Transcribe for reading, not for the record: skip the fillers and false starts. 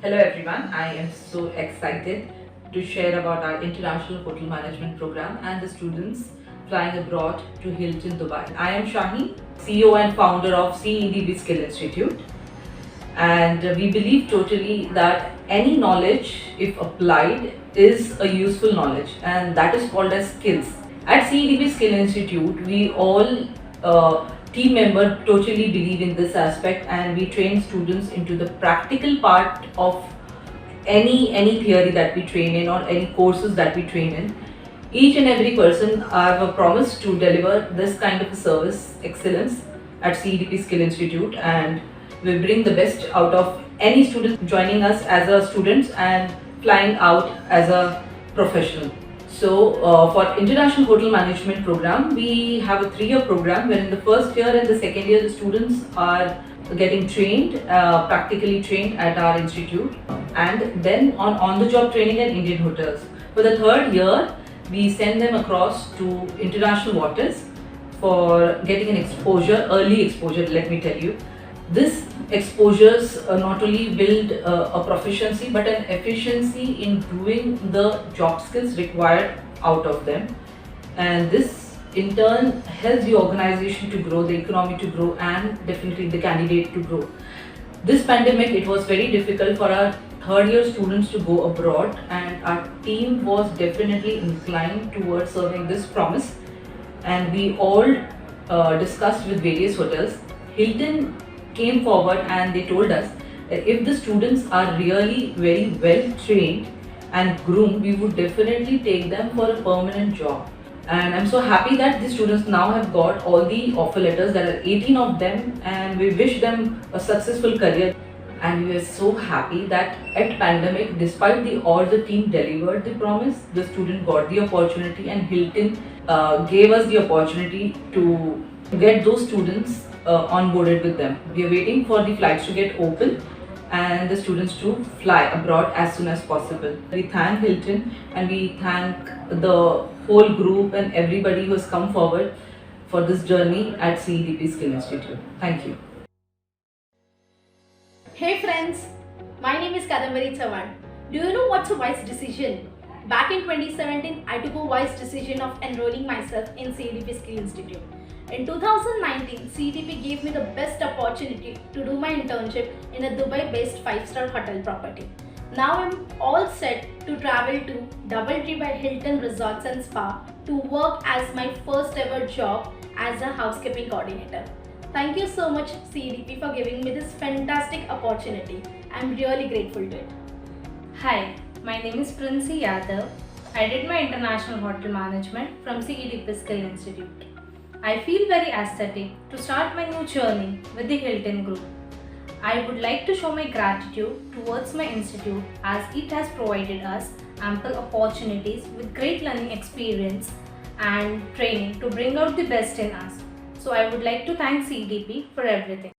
Hello everyone, I am so excited to share about our International Hotel Management Program and the students flying abroad to Hilton, Dubai. I am Shaheen, CEO and founder of CEDB Skill Institute, and we believe totally that any knowledge, if applied, is a useful knowledge, and that is called as skills. At CEDB Skill Institute, we all team member totally believe in this aspect, and we train students into the practical part of any theory that we train in or any courses that we train in. Each and every person have a promise to deliver this kind of a service excellence at CEDP Skill Institute, and we bring the best out of any student joining us as a student and flying out as a professional. So for International Hotel Management Program, we have a 3-year program where in the first year and the second year the students are getting trained, practically trained at our institute, and then on the job training at Indian hotels. For the third year, we send them across to international waters for getting an exposure, early exposure, let me tell you. This exposures not only build a proficiency but an efficiency in doing the job skills required out of them, and this in turn helps the organization to grow, the economy to grow, and definitely the candidate to grow. This pandemic, it was very difficult for our third year students to go abroad, and our team was definitely inclined towards serving this promise, and we all discussed with various hotels. Hilton came forward and they told us that if the students are really very well trained and groomed, we would definitely take them for a permanent job. And I'm so happy that the students now have got all the offer letters. There are 18 of them, and we wish them a successful career. And we are so happy that at pandemic, despite the all the team delivered the promise, the student got the opportunity, and Hilton gave us the opportunity to get those students onboarded with them. We are waiting for the flights to get open and the students to fly abroad as soon as possible. We thank Hilton and we thank the whole group and everybody who has come forward for this journey at CEDP Skill Institute. Thank you. Hey friends, my name is Kadambari Chavan. Do you know what's a wise decision? Back in 2017, I took a wise decision of enrolling myself in CEDP Skill Institute. In 2019, CEDP gave me the best opportunity to do my internship in a Dubai-based 5-star hotel property. Now I'm all set to travel to Doubletree by Hilton Resorts and Spa to work as my first ever job as a housekeeping coordinator. Thank you so much CEDP for giving me this fantastic opportunity. I'm really grateful to it. Hi, my name is Princy Yadav. I did my International Hotel Management from CEDP Skill Institute. I feel very ecstatic to start my new journey with the Hilton Group. I would like to show my gratitude towards my institute as it has provided us ample opportunities with great learning experience and training to bring out the best in us. So I would like to thank CEDP for everything.